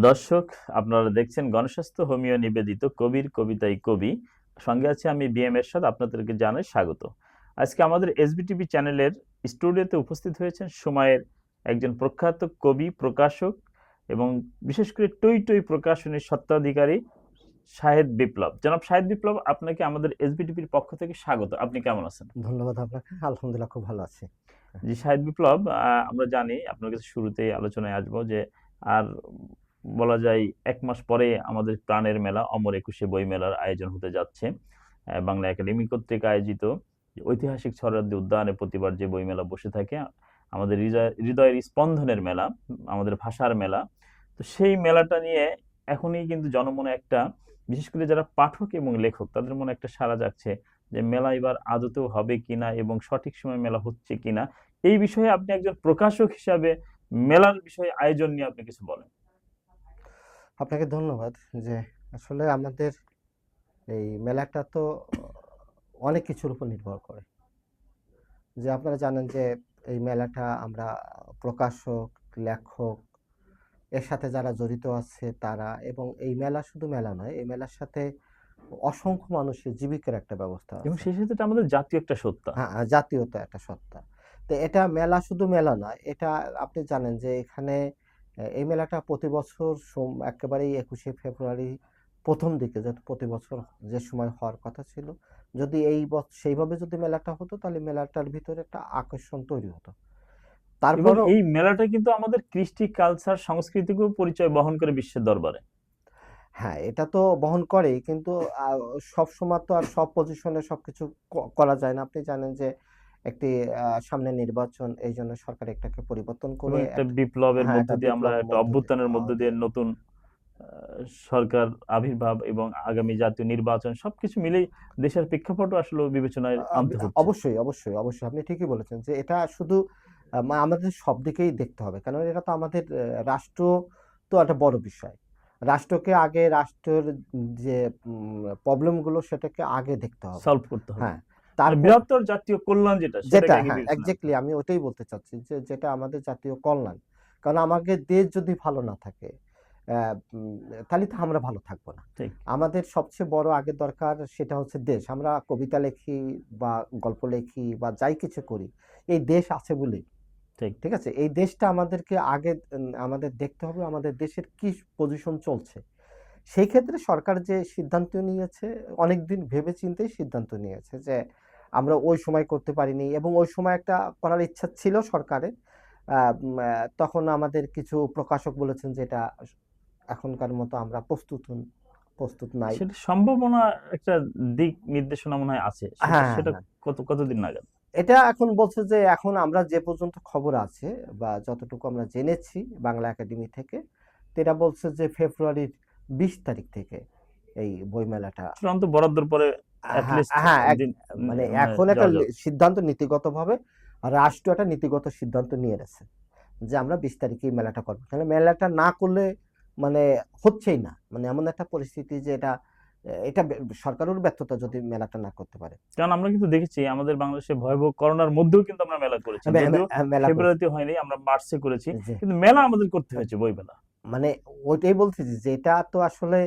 দর্শক, আপনারা দেখছেন গণস্বাস্থ্য হোমিও নিবেদিত কবির কবিতায় কবি। সঙ্গে আছে আমি বিএম এরশাদ। আপনাদেরকে জানাই স্বাগত। আজকে আমাদের এসবিটিভি চ্যানেলের স্টুডিওতে উপস্থিত হয়েছেন সময়ের একজন প্রখ্যাত কবি, প্রকাশক এবং বিশেষ করে টই টই প্রকাশনীর স্বত্বাধিকারী শাহেদ বিপ্লব। জনাব শাহেদ বিপ্লব, আপনাকে আমাদের এসবিটিভির পক্ষ থেকে স্বাগত। আপনি কেমন আছেন? ধন্যবাদ আপনাকে। আলহামদুলিল্লাহ, খুব ভালো আছি। জি শাহেদ বিপ্লব, আমরা জানি আপনার কাছে শুরুতেই আলোচনায় আসবো যে আর বলা যায় 1 মাস পরে আমাদের প্রাণের মেলা অমর একুশে বই মেলার আয়োজন হতে যাচ্ছে। বাংলা একাডেমি কর্তৃক আয়োজিত ঐতিহাসিক ছড়াদ্দি উদ্যানে প্রতিবার যে বই মেলা বসে থাকে, আমাদের হৃদয়ের স্পন্দনের মেলা, আমাদের ভাষার মেলা। তো সেই মেলাটা নিয়ে এখনই কিন্তু জনমনে একটা, বিশেষ করে যারা পাঠক এবং লেখক, তাদের মনে একটা সাড়া জাগছে যে মেলা এবার আদতেও হবে কিনা এবং সঠিক সময় মেলা হচ্ছে কিনা। এই বিষয়ে আপনি একজন প্রকাশক হিসাবে মেলার বিষয়ে আয়োজন নিয়ে আপনি কিছু বলেন। আপনাকে ধন্যবাদ। যে আসলে আমাদের এই মেলাটা তো অনেক কিছুর উপর নির্ভর করে। যে আপনারা জানেন যে এই মেলাটা আমরা প্রকাশক, লেখক, এর সাথে যারা জড়িত আছে তারা, এবং এই মেলা শুধু মেলা নয়, এই মেলার সাথে অসংখ্য মানুষের জীবিকার একটা ব্যবস্থা এবং আছে। সেই সাথে এটা আমাদের জাতীয় একটা সত্তা। হ্যাঁ, জাতীয়তা একটা সত্তা। তো এটা মেলা শুধু মেলা নয়। এটা আপনি জানেন যে এখানে এই মেলাটা প্রতি বছর একেবারেই ২১শে ফেব্রুয়ারি ১ম দিকে, যেহেতু প্রতি বছর যে সময় হওয়ার কথা ছিল, যদি এই সেইভাবে যদি মেলাটা হতো তাহলে মেলাটার ভিতরে একটা আকর্ষণ তৈরি হতো। এবং তারপরও এই মেলাটা কিন্তু আমাদের কৃষ্টি, কালচার, সংস্কৃতিকেও পরিচয় বহন করে বিশ্বের দরবারে। হ্যাঁ, এটা তো বহন করেই, কিন্তু সবসময় তো আর সব পজিশনে সবকিছু করা যায় না। আপনি জানেন যে একটি সামনে নির্বাচন, এইজন্য সরকার এটাকে পরিবর্তন এবং করে একটা বিপ্লবের হ্যাঁ, মধ্য একটা দিয়ে আমরা বিপ্লবের একটা মধ্য দিয়ে অভ্যুত্থানের মধ্য দিয়ে নতুন সরকার আবির্ভাব এবং আগামী জাতীয় নির্বাচন সবকিছু মিলেই দেশের প্রেক্ষাপটও আসলে বিবেচনায় আনতে হচ্ছে। অবশ্যই, অবশ্যই, অবশ্যই। আপনি ঠিকই বলেছেন যে এটা শুধু আমাদের সব দিকেই দেখতে হবে। কারণ এটা তো আমাদের রাষ্ট্র তো একটা বড় বিষয়। রাষ্ট্রকে আগে রাষ্ট্রের যে প্রবলেম গুলো সেটাকে আগে দেখতে হবে। সলভ করতে হবে। হ্যাঁ, মানে তারপর বৃহত্তর জাতীয় কল্যাণ যেটা, সেটাকে যেটা, আগে হ্যাঁ, বিবেচনা আনতে এক্সাক্টলি হবে। আমি ওটাই বলতে চাচ্ছি যে যেটা আমাদের জাতীয় কল্যাণ। কারণ আমাদের দেশ যদি ভালো না থাকে, তাহলে তো আমরা ভালো থাকবো না। ঠিক। আমাদের সবচেয়ে বড় আগে দরকার সেটা হচ্ছে দেশ। আমরা কবিতা লেখি বা গল্প লেখি বা যাই কিছু করি, এই দেশ আছে বলেই। ঠিক। ঠিক আছে? এই দেশটা আমাদেরকে আগে আমাদের দেখতে হবে আমাদের দেশের কি পজিশন চলছে। সেই ক্ষেত্রে সরকার যে সিদ্ধান্ত নিয়েছে, অনেকদিন ভেবে চিন্তেই সিদ্ধান্ত নিয়েছে যে আমরা ওই সময় করতে পারিনি, এবং ওই সময় একটা করার ইচ্ছা ছিল সরকারের। তখন আমাদের কিছু প্রকাশক বলেছেন যে এটা এখনকার মতো আমরা প্রস্তুত নাই। সেটা সম্ভাবনা, একটা দিক নির্দেশনা মনে হয় আছে। সেটা হ্যাঁ, হ্যাঁ, সেটা হ্যাঁ। কতদিন নাগাদ? এটা এখন বলছে যে এখন আমরা যে পর্যন্ত খবর আছে বা যতটুকু আমরা জেনেছি বাংলা একাডেমি থেকে, তো এটা বলছে যে ফেব্রুয়ারির ২০ তারিখ থেকে এই বইমেলাটা। চূড়ান্ত বরাদ্দর পরে এট হ্যাঁ, লিস্ট হ্যাঁ, একদিন মানে মানে এখন একটা যাওয়া যাবে। সিদ্ধান্ত নীতিগতভাবে রাষ্ট্র একটা নীতিগত সিদ্ধান্ত নিয়ে নিয়েছে যে আমরা ২০ তারিখে এই মেলাটা করব। তাহলে মেলাটা না করলে মানে হচ্ছেই না। মানে এমন একটা পরিস্থিতি যে এটা সরকারের ব্যর্থতা যদি মেলাটা না করতে পারে। কারণ আমরা কিন্তু দেখেছি আমাদের বাংলাদেশে ভয়াবহ করোনার মধ্যেও কিন্তু আমরা মেলা করেছি, যদিও মেলা করছে ফেব্রুয়ারিতে হয়নি, আমরা মার্চে করেছি, যে কিন্তু মেলা আমাদের করতে হয়েছে, বই মেলা। মানে ওইটাই বলতেছি যে এটা তো আসলে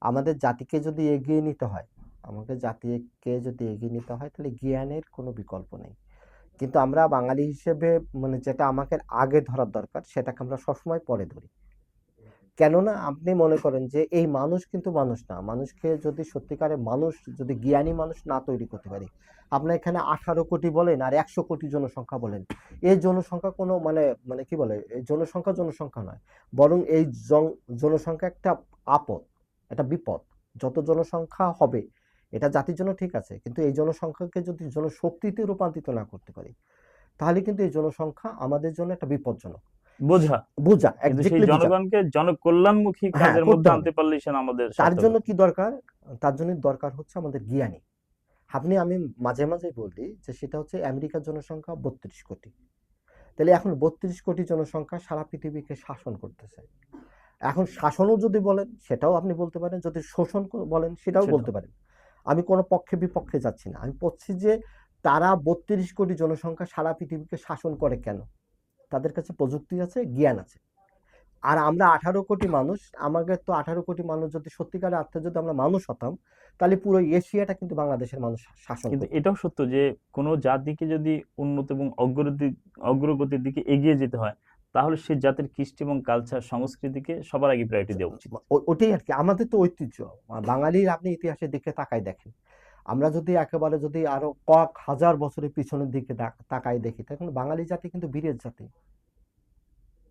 আমাদের জাতিকে যদি এগিয়ে নিতে হয়, আমাদের জাতিকে যদি এগিয়ে নিতে হয় তাহলে জ্ঞানের কোনো বিকল্প নেই। কিন্তু আমরা বাঙালি হিসেবে মানে যেটা আমাকে আগে ধরার দরকার সেটাকে আমরা সবসময় পরে ধরি। কেননা আপনি মনে করেন যে এই মানুষ কিন্তু মানুষ না। মানুষকে যদি সত্যিকারের মানুষ, যদি জ্ঞানী মানুষ না তৈরি করতে পারি, আপনার এখানে ১৮ কোটি বলেন আর ১০০ কোটি জনসংখ্যা বলেন, এই জনসংখ্যা কোনো মানে মানে কি বলে? এই জনসংখ্যা নয়। বরং এই জনসংখ্যা একটা আপদ, একটা বিপদ। যত জনসংখ্যা হবে এটা জাতির জন্য ঠিক আছে। কিন্তু এই জনসংখ্যাকে যদি জনশক্তিতে রূপান্তরিত না করতে পারি, তাহলে কিন্তু এই জনসংখ্যা আমাদের জন্য একটা বিপজ্জনক। বোঝা, বোঝা, কিন্তু সেই এক্সাক্টলি বোঝা। জনগণকে জনকল্যাণমুখী হ্যাঁ, কাজের করতে মধ্যে হবে। আনতে পারলেই সে আমাদের তার জন্য সার্থক। কি দরকার? তার জন্য দরকার হচ্ছে আমাদের জ্ঞানী। আমি মাঝে, মাঝেই বলি যে সেটা হচ্ছে আমেরিকার জনসংখ্যা ৩২ কোটি। তাহলে এখন ৩২ কোটি জনসংখ্যা সারা পৃথিবীকে শাসন করতেছে। এখন শাসনও যদি বলেন সেটাও আপনি বলতে পারেন, যদি শোষণ বলেন সেটাও সেটাও। বলতে পারেন। আমি কোনো পক্ষে বিপক্ষে যাচ্ছি না। আমি বলছি যে তারা ৩২ কোটি জনসংখ্যা সারা পৃথিবীকে শাসন করে কেন? তাদের কাছে প্রযুক্তি আছে, জ্ঞান আছে। আর আমরা 18 কোটি মানুষ, আমাদের তো 18 কোটি মানুষ যদি সত্যিকারের অর্থে যদি আমরা মানুষ হতাম, তাহলে পুরো এশিয়াটা কিন্তু বাংলাদেশের মানুষ শাসন কিন্তু করতো। এটাও সত্য যে কোনো জাতিকে যদি উন্নত এবং অগ্রগতির দিকে এগিয়ে যেতে হয়, তাহলে সেই জাতির কৃষ্টি এবং কালচার সংস্কৃতিকে সবার আগে প্রায়োরিটি দেওয়া উচিত। ওটাই আর কি আমাদের তো ঐতিহ্য। বাঙালির আপনি ইতিহাসের দিকে তাকাই দেখেন, আমরা যদি একেবারে যদি আরো কয়েক হাজার বছরের পিছনের দিকে তাকাই দেখি, তখন বাঙালি জাতি কিন্তু বীরের জাতি।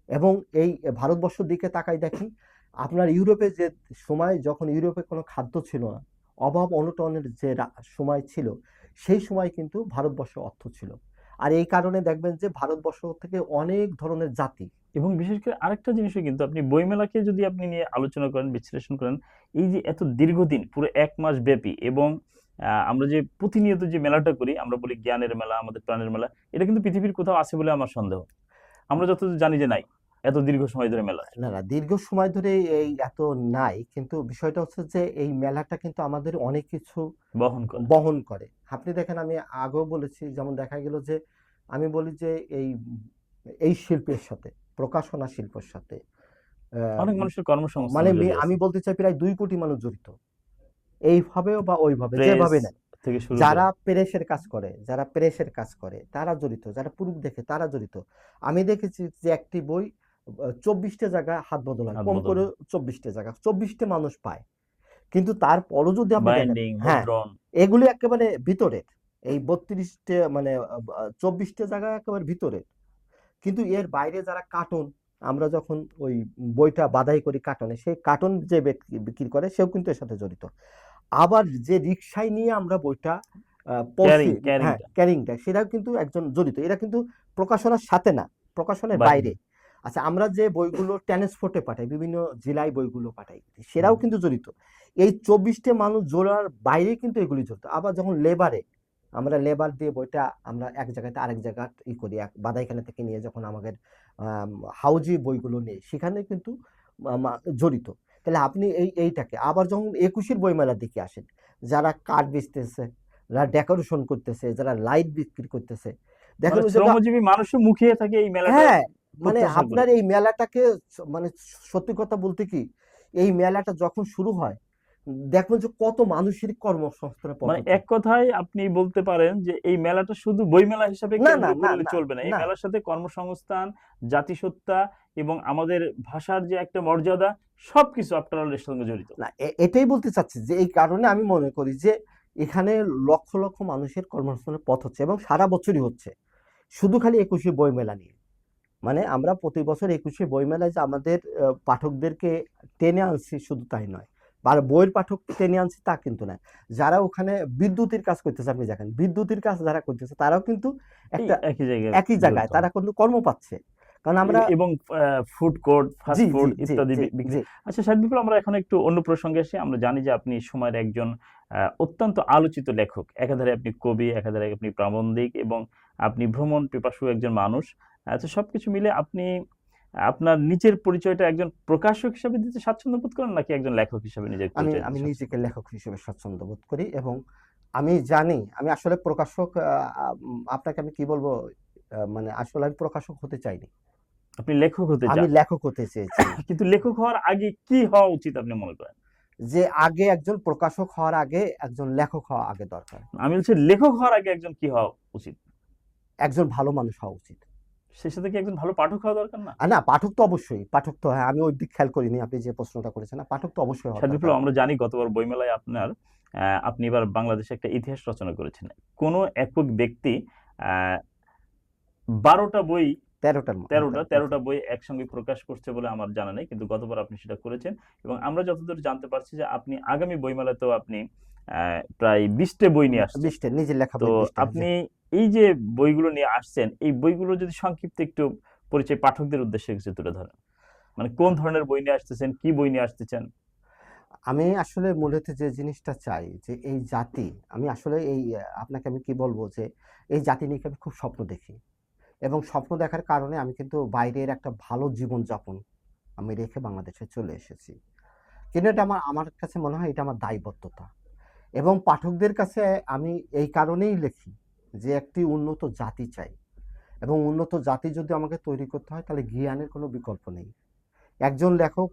এবং এই ভারতবর্ষের দিকে তাকাই দেখি, আপনার ইউরোপে যে সময়, যখন ইউরোপে কোনো খাদ্য ছিল না, অভাব অনটনের যে সময় ছিল, সেই সময় কিন্তু ভারতবর্ষ অর্থ ছিল। আর এই কারণে দেখবেন যে ভারতবর্ষ থেকে অনেক ধরনের জাতি। এবং বিশেষ করে আরেকটা জিনিসও কিন্তু আপনি বইমেলাকে যদি আপনি নিয়ে আলোচনা করেন, বিশ্লেষণ করেন, এই যে এত দীর্ঘদিন পুরো 1 মাস ব্যাপী, এবং আমরা যে প্রতিনিয়ত যে মেলাটা করি, আমরা বলি জ্ঞানের মেলা, আমাদের প্রাণের মেলা, এটা কিন্তু পৃথিবীর কোথাও আছে বলে আমার সন্দেহ। আমরা যতদূর জানি যে নাই, এত দীর্ঘ সময় ধরে মেলা। না না, দীর্ঘ সময় ধরে এই এত নাই, কিন্তু বিষয়টা হচ্ছে যে এই মেলাটা কিন্তু আমাদের অনেক কিছু বহন করে। বহন করে। আপনি দেখেন, আমি আগেও বলেছি, যেমন দেখা গেল যে আমি বলি যে এই এই শিল্পের সাথে, প্রকাশনা শিল্পের সাথে অনেক মানুষের মানে কর্মসংস্থান জড়িয়ে আমি আছে। বলতে চাই প্রায় 2 কোটি মানুষ জড়িত, এইভাবেও বা ওইভাবে, প্রেস যেভাবে নেন। থেকে শুরু করে। যারা প্রেসের কাজ করে, যারা প্রেসের কাজ করে তারা জড়িত, যারা প্রুফ দেখে তারা জড়িত। আমি দেখেছি যে একটি বই 24টা জায়গায় হাত বদল হয়, হাত কম বদল করে হয়। 24টা জায়গা, 24টা মানুষ পায়। কিন্তু তারপরও যদি আপনি দেখেন, বাইন্ডিং, হ্যাঁ, মুদ্রণ। এগুলি একেবারে ভিতরের, এই 32টে মানে 24টে জায়গা একেবারে ভিতরের। কিন্তু এর বাইরে যারা কার্টুন, আমরা যখন ওই বইটা বাদাই করি কার্টনে, সেই কার্টুন যে ব্যক্তি বিক্রি করে সেও কিন্তু এর সাথে জড়িত। আবার যে রিক্সায় নিয়ে আমরা বইটা পৌঁছি, হ্যাঁ, ক্যারিংটা ক্যারিংটা, সেটাও কিন্তু একজন জড়িত। এরা কিন্তু প্রকাশনার সাথে না, প্রকাশনের বাইরে। বাইরে। আচ্ছা, আমরা যে বইগুলো ট্রান্সপোর্টে পাঠাই, বিভিন্ন জেলায় বইগুলো পাঠাই, সেরাও হুম। কিন্তু জড়িত। এই 24টে মানুষ জোড়ার বাইরে কিন্তু এগুলি জড়িত। আবার যখন লেবারে, আমরা লেবার দিয়ে বইটা আমরা এক জায়গাতে আরেক জায়গা করি, এক বাদাইখানা থেকে নিয়ে যখন আমাদের হাউজি বইগুলো নেই, সেখানে কিন্তু জড়িত। তাহলে আপনি এইটাকে আবার যখন 21-এর বইমেলার দিকে আসেন, যারা কাঠ বেচতেছে, যারা ডেকোরেশন করতেছে, যারা লাইট বিক্রি করতেছে, দেখেন মানে ওই জায়গা, শ্রমজীবী মানুষও মুখিয়ে থাকে এই মেলাটার হ্যাঁ, মানে প্রত্যাশা করে। আপনার এই মেলাটাকে মানে সত্যি কথা বলতে কি, এই মেলাটা যখন শুরু হয়, দেখবেন যে কত মানুষের কর্মসংস্থানের পথ মানে হচ্ছে। এক কথায় আপনি বলতে পারেন যে এই মেলাটা শুধু বইমেলা হিসাবে না না কেন্দ্র না করলে না চলবে না, এই না মেলার সাথে কর্মসংস্থান, জাতিসত্তা এবং আমাদের ভাষার যে একটা মর্যাদা, সবকিছু আফটার অল এর সঙ্গে জড়িত। না, এটাই বলতে চাচ্ছি যে এই কারণে আমি মনে করি যে এখানে লক্ষ লক্ষ মানুষের কর্মসংস্থানের পথ হচ্ছে, এবং সারা বছরই হচ্ছে। শুধু খালি 21শে বইমেলা নিয়ে, মানে আমরা প্রতি বছর 21শে বইমেলায় যে আমাদের পাঠকদেরকে টেনে আনছি, শুধু তাই নয়, আর বইয়ের পাঠক টেনে আনছি তা কিন্তু না। যারা ওখানে বিদ্যুতের কাজ করতেছে, আপনি দেখেন বিদ্যুতের কাজ যারা করতেছে, তারাও কিন্তু এই একটা একই জায়গায় একই জড়িত জায়গায় হয়। তারা কিন্তু কর্ম পাচ্ছে। কারণ আমরা, এবং ফুড কোর্ট, ফাস্ট জি জি ফুড জি ইত্যাদি জি বিক্রি। জি, আচ্ছা শাহিদ বিপ্লব, আমরা এখন একটু অন্য প্রসঙ্গে আসি। আমরা জানি যে আপনি সময়ের একজন অত্যন্ত আলোচিত লেখক, একাধারে আপনি কবি, একাধারে আপনি প্রাবন্ধিক, এবং আপনি ভ্রমণ পিপাসু একজন মানুষ। তো সবকিছু মিলে আপনি আপনার নিচের পরিচয়টা একজন প্রকাশক হিসেবে দিতে স্বাচ্ছন্দ্য বোধ করেন, নাকি একজন লেখক হিসেবে নিজের আমি পরিচয় আমি দিতে স্বাচ্ছন্দ্য নিজেকে বোধ করেন? লেখক হিসেবে স্বাচ্ছন্দ্য বোধ করি, এবং আমি জানি আমি আসলে প্রকাশক, আপনাকে আমি কি বলবো, মানে আসলে আমি প্রকাশক হতে চাইনি, আপনি লেখক হতে আমি চান, লেখক হতে চেয়েছি। কিন্তু লেখক হওয়ার আগে কি হওয়া উচিত আপনি মনে করেন? যে আগে একজন প্রকাশক হওয়ার আগে একজন লেখক হওয়া আগে দরকার, আমি বলছি লেখক হওয়ার আগে একজন কি হওয়া উচিত? একজন ভালো মানুষ হওয়া উচিত। সে সাথে কি একজন ভালো পাঠক হওয়া দরকার না? আর না, পাঠক তো অবশ্যই, পাঠক তো, হ্যাঁ, আমি ওই দিক খেয়াল করিনি, আপনি যে প্রশ্নটা করেছেন, না, পাঠক তো অবশ্যই হওয়া শাহিদ দরকার। বিপ্লব, আমরা জানি গতবার বইমেলায় আপনি এবার বাংলাদেশে একটা ইতিহাস রচনা করেছেন। কোন একক ব্যক্তি 12টা বই, 13টা বই একসঙ্গে প্রকাশ করছে বলে আমার জানা নেই, কিন্তু গতবার আপনি সেটা করেছেন। এবং আমরা যতদূর জানতে পারছি যে আপনি আগামী বইমেলাতেও আপনি প্রায় 20টে বই নিয়ে আসছেন। 20টে নিজের লেখা তো বই, 20টা, জি। আপনি এই যে বইগুলো নিয়ে আসছেন, এই বইগুলো যদি সংক্ষিপ্ত একটু পরিচয় পাঠকদের উদ্দেশ্যে কিছু তুলে ধরেন, মানে কোন ধরনের বই নিয়ে আসতেছেন, কি বই নিয়ে আসতেছেন? আমি আসলে মূলত যে জিনিসটা চাই যে এই জাতি, আমি আসলে এই আপনাকে আমি কি বলবো যে এই জাতি নিয়ে আমি খুব স্বপ্ন দেখি, এবং স্বপ্ন দেখার কারণে আমি কিন্তু বাইরের একটা ভালো জীবন যাপন আমি রেখে বাংলাদেশে চলে এসেছি। কিন্তু এটা আমার আমার কাছে মনে হয় এটা আমার দায়বদ্ধতা, এবং পাঠকদের কাছে আমি এই কারণেই লিখি যে একটি উন্নত জাতি চাই, এবং উন্নত জাতি যদি আমাকে তৈরি করতে হয় তাহলে জ্ঞানের কোনো বিকল্প নেই। একজন লেখক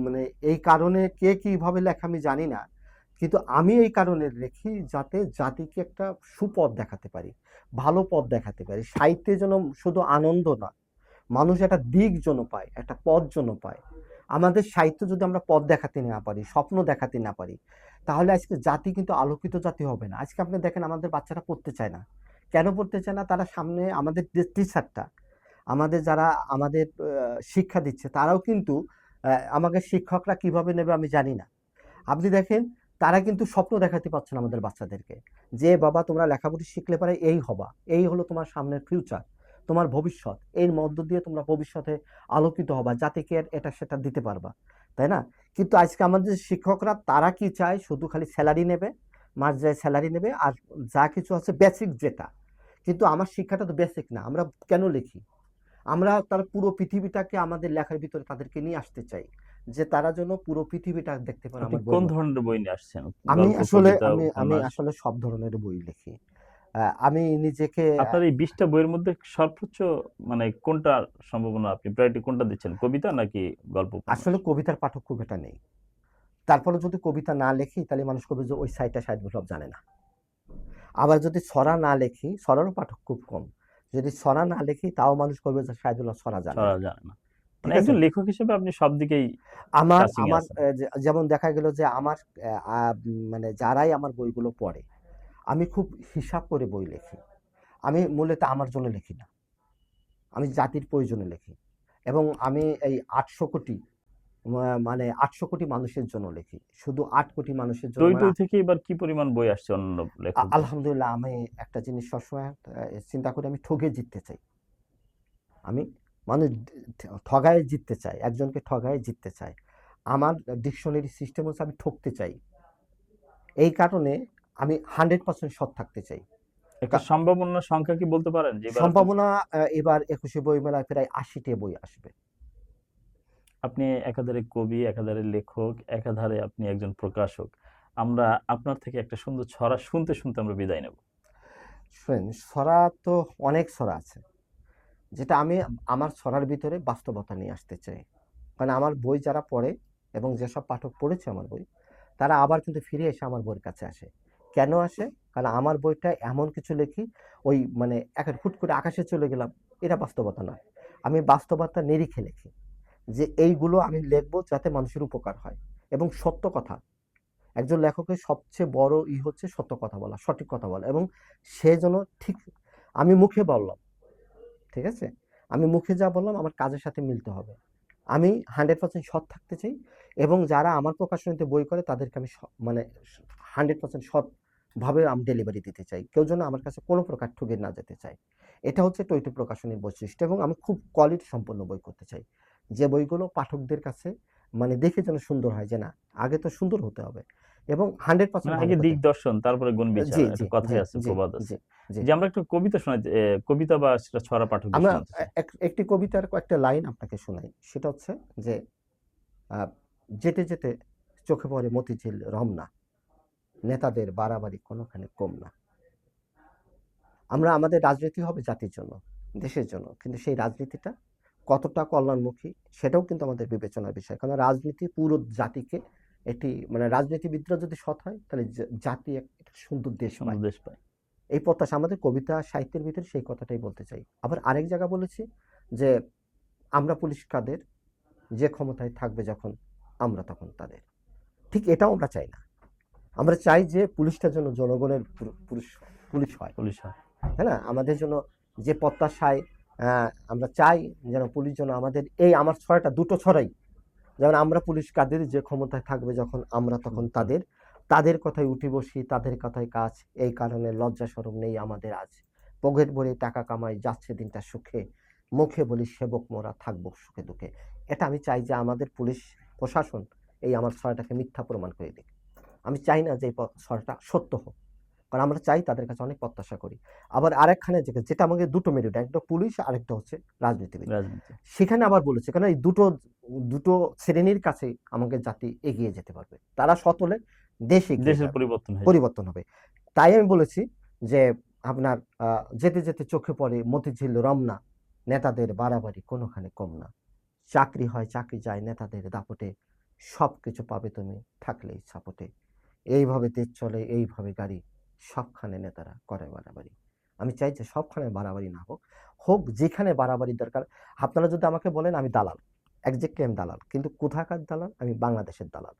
মানে এই কারণে কে কিভাবে লেখে আমি জানি না, কিন্তু আমি এই কারণে লিখি যাতে জাতিকে একটা সুপথ দেখাতে পারি, ভালো পথ দেখাতে পারি। সাহিত্যে যেন শুধু আনন্দ না, মানুষ একটা দিক যেন পায়, একটা পথ যেন পায়। আমাদের সাহিত্য যদি আমরা পথ দেখাতে না পারি, স্বপ্ন দেখাতে না পারি, তাহলে আজকে জাতি কিন্তু আলোকিত জাতি হবে না। আজকে আপনি দেখেন আমাদের বাচ্চারা পড়তে চায় না। কেন পড়তে চায় না? তারা সামনে আমাদের যে টিচারটা, আমাদের যারা আমাদের শিক্ষা দিচ্ছে, তারাও কিন্তু আমাকে শিক্ষকরা কিভাবে নেবে আমি জানি না। আপনি দেখেন তারা কিন্তু স্বপ্ন দেখাতে পারছে না আমাদের বাচ্চাদেরকে, যে বাবা তোমরা লেখাপড়ি শিখলে পারে এই হবা, এই হলো তোমার সামনের ফিউচার, তোমার ভবিষ্যৎ, এর মধ্য দিয়ে তোমরা ভবিষ্যতে আলোকিত হবা, জাতিকে এটা সেটা দিতে পারবা, তাই না? কিন্তু আজকে আমাদের শিক্ষকরা তারা কি চায়? শুধু খালি স্যালারি নেবে, মাস যায় স্যালারি নেবে, আর যা কিছু আছে বেসিক যেটা। কিন্তু আমার শিক্ষাটা তো বেসিক না। আমরা কেন লিখি? আমরা তার পুরো পৃথিবীটাকে আমাদের লেখার ভিতরে তাদেরকে নিয়ে আসতে চাই, যে তারা যেন পুরো পৃথিবীটা দেখতে পারে আপনি আমার কোন বইয়ের মধ্যে। ধরনের বই নিয়ে আসছেন? আমি গল্প, আসলে কবিতা, আমি আমি উপন্যাস? আসলে সব ধরনের বই লিখি। আমি নিজেকে আপনার এই 20টা বইয়ের মধ্যে সর্বোচ্চ মানে কোনটা সম্ভাবনা, আপনি প্রায়োরিটি কোনটা দিচ্ছেন, কবিতা নাকি গল্প, উপন্যাস? আসলে কবিতার পাঠক খুব একটা নেই। তারপরে যদি কবিতা না লিখি তাহলে মানুষ কবে যে ওই সাইটটা সাহিত্য সব জানে না। আবার যদি ছড়া না লিখি, ছড়ারও পাঠক খুব কম। যদি ছড়া না লিখি তাও মানুষ করবে যে সাইদুল্লাহ ছড়া জানে ছড়া না। জানে না। মানে ঠিক আছে? একজন লেখক হিসেবে আপনি সব দিকেই আমার টাচিং এ আমার আছেন। যেমন দেখা গেল যে আমার মানে যারাই আমার বইগুলো পড়ে, আমি খুব হিসাব করে বই লিখি। আমি মূলত আমার জন্য লিখি না। আমি জাতির প্রয়োজনে লিখি। এবং আমি এই ৮০০ কোটি মানে ৮০০ কোটি মানুষের জন্য লিখি। শুধু ৮ কোটি মানুষের জন্য টই মানে টই থেকে এবার কি পরিমাণ বই আসছে অন্য লেখকদের? আলহামদুলিল্লাহ আমি একটা জিনিস সবসময় চিন্তা করি, আমি ঠগে জিততে চাই। আমি মানুষ ঠগায়ে জিততে চাই। একজনকে ঠগায়ে জিততে চাই। আমার ডিকশনারি সিস্টেম হচ্ছে আমি ঠকতে চাই। এই কারণে আমি 100% সৎ থাকতে চাই। একটা সম্ভাবনার সংখ্যা কি বলতে পারেন যে এবার আপনার? সম্ভাবনা এবার ২১শে বইমেলায় প্রায় ৮০টি বই আসবে। আপনি একাধারে কবি, একাধারে লেখক, একাধারে আপনি একজন প্রকাশক। আমরা আপনার থেকে একটা সুন্দর ছড়া শুনতে শুনতে আমরা বিদায় নেব। শুনেন, ছড়া তো অনেক ছড়া আছে। যেটা আমি আমার ছড়ার ভিতরে বাস্তবতা নিয়ে আসতে চাই। কারণ আমার বই যারা পড়ে এবং যেসব পাঠক পড়েছে আমার বই, তারা আবার কিন্তু ফিরে এসে আমার বইয়ের কাছে আসে। কেন আসে? কারণ আমার বইটা এমন কিছু লিখি, ওই মানে হুট করে আকাশে চলে গেলাম, এটা বাস্তবতা নয়। আমি বাস্তবতার নিরিখে লিখি। যে এইগুলো আমি লিখবো যাতে মানুষের উপকার হয় এবং সত্য কথা। একজন লেখকের সবচেয়ে বড় হচ্ছে সত্য কথা বলা, সঠিক কথা বলা, এবং সে যেন ঠিক, আমি মুখে বললাম, ঠিক আছে? আমি মুখে যা বললাম আমার কাজের সাথে মিলতে হবে। আমি 100% সৎ থাকতে চাই, এবং যারা আমার প্রকাশনীতে বই করে তাদেরকে আমি মানে 100% সৎভাবে আমি ডেলিভারি দিতে চাই। কেউ যেন আমার কাছে কোনো প্রকার ঠকে না যেতে চায়। এটা হচ্ছে টইটু প্রকাশনীর বৈশিষ্ট্য, এবং আমি খুব কোয়ালিটি সম্পন্ন বই করতে চাই। যে বইগুলো পাঠকদের কাছে মানে দেখে যেন সুন্দর হয়, যে না, আগে তো সুন্দর হতে হবে এবং মানে 100% ভালো আগে হতে দিক হবে। দর্শন, তারপরে গুণ বিচার। জি, একটা জি, জি, কথাই আছে, জি, প্রবাদ আছে। জি, জি। যে আমরা একটা কবিতা শোনাতে কবিতা বা সেটা ছড়া পাঠকদের আমরা শোনাতে চাই। একটি কবিতার কয়েকটা লাইন আপনাকে শোনাই। সেটা হচ্ছে যে, আ যেতে, যেতে চোখে পড়ে মতিঝিল রমনা, নেতাদের বাড়াবাড়ি কোনোখানে কম না। আমরা আমাদের রাজনীতি হবে জাতির জন্য, দেশের জন্য। কিন্তু সেই রাজনীতিটা কতটা কল্যাণমুখী সেটাও কিন্তু আমাদের বিবেচনার বিষয়। কারণ রাজনীতি পুরো জাতিকে একটি মানে রাজনীতিবিদরা যদি সৎ হয় তাহলে জাতি একটা সুন্দর দেশ সুন্দর পায়। দেশ পায়। এই প্রত্যাশা আমাদের কবিতা সাহিত্যের ভিতরে সেই কথাটাই বলতে চাই। আবার আরেক জায়গায় বলেছি যে, আমরা পুলিশ কাদের, যে ক্ষমতায় থাকবে যখন আমরা তখন তাদের। ঠিক এটাও আমরা চাই না। আমরা চাই যে পুলিশটা যেন জনগণের পুলিশ হয়। পুলিশ হয়। তাই না? আমাদের জন্য যে প্রত্যাশায় আমরা চাই যেন পুলিশ যেন আমাদের এই আমার ছড়াটা দুটো ছড়াই। যেমন আমরা পুলিশ কাদের, যে ক্ষমতায় থাকবে যখন আমরা তখন তাদের। তাদের কথায় উঠি বসি, তাদের কথায় কাজ। এই কারণে লজ্জা শরম নেই আমাদের আজ। পকেট ভরে টাকা কামাই যাচ্ছে দিনটা সুখে। মুখে বলি সেবক মোরা থাকবো সুখে দুঃখে। এটা আমি চাই যে আমাদের পুলিশ প্রশাসন এই আমার ছড়াটাকে মিথ্যা প্রমাণ করে দিক। আমি চাই না যে এই ছড়াটা সত্য হোক। কারণ আমরা চাই, তাদের কাছে অনেক প্রত্যাশা করি। আবার আরেকখানে যেটা আমাকে দুটো মেরুটা, একটা পুলিশ আরেকটা হচ্ছে রাজনীতিবিদ। রাজনীতি। সেখানে আবার বলেছে, কারণ এই দুটো শ্রেণীর কাছে আমাদের জাতি এগিয়ে যেতে পারবে। তারা সৎ হলে দেশ এগিয়ে দেশের যাবে, পরিবর্তন হয়ে যাবে। পরিবর্তন হবে। তাই আমি বলেছি যে, আপনার যেতে, যেতে চোখে পড়ে মতিঝিল রমনা, নেতাদের বাড়াবাড়ি কোনোখানে কম না। চাকরি হয়, চাকরি যায়, নেতাদের দাপটে সবকিছু পাবে তুমি থাকলেই সাপোর্টে। এইভাবে দেশ চলে, এইভাবে গাড়ি, সবখানে নেতারা করে বাড়াবাড়ি। আমি চাই যে সবখানে বাড়াবাড়ি না হোক, হোক যেখানে বাড়াবাড়ির দরকার। আপনারা যদি আমাকে বলেন আমি দালাল, একজ্যাক্টলি আমি দালাল। কিন্তু কোথাকার দালাল? আমি বাংলাদেশের দালাল।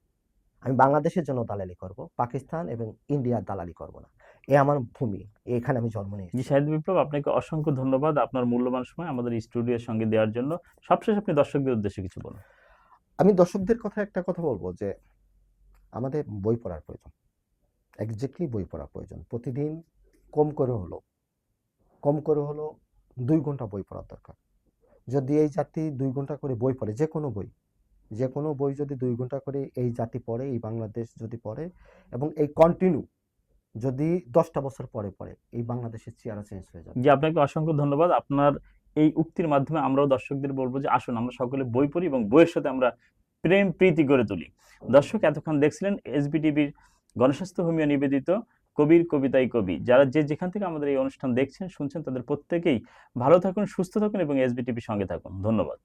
আমি বাংলাদেশের জন্য দালালি করব, পাকিস্তান এবং ইন্ডিয়ার দালালি করব না। এ আমার ভূমি, এখানে আমি জন্ম জি নিয়েছি। শাহিদ বিপ্লব, আপনাকে অসংখ্য ধন্যবাদ আপনার মূল্যবান সময় আমাদের স্টুডিওর সঙ্গে দেওয়ার জন্য। সবশেষ আপনি দর্শকদের উদ্দেশ্যে কিছু বলুন। আমি দর্শকদের কথা একটা কথা বলবো যে আমাদের বই পড়ার প্রয়োজন, একজ্যাক্টলি বই পড়া প্রয়োজন। প্রতিদিন কম করে হলো কম করে হলো 2 ঘন্টা বই পড়ার দরকার। যদি এই জাতি 2 ঘন্টা করে বই পড়ে, যে কোনো বই যদি 2 ঘন্টা করে এই জাতি পড়ে, এই বাংলাদেশ যদি পড়ে এবং এই কন্টিনিউ যদি 10টা বছর পরে পড়ে, এই বাংলাদেশের চেহারা চেঞ্জ হয়ে যাবে। জি আপনাকে অসংখ্য ধন্যবাদ। আপনার এই উক্তির মাধ্যমে আমরাও দর্শকদের বলবো যে আসুন আমরা সকলে বই পড়ি এবং বইয়ের সাথে আমরা প্রেম প্রীতি গড়ে তুলি। দর্শক এতক্ষণ দেখছিলেন এসবিটিভির গণস্বাস্থ্য হোমিও নিবেদিত কবির কবিতায় কবি। যারা যে যেখান থেকে আমাদের এই অনুষ্ঠান দেখছেন শুনছেন তাদের প্রত্যেকেই ভালো থাকুন, সুস্থ থাকুন এবং এসবিটিভির সঙ্গে থাকুন। ধন্যবাদ।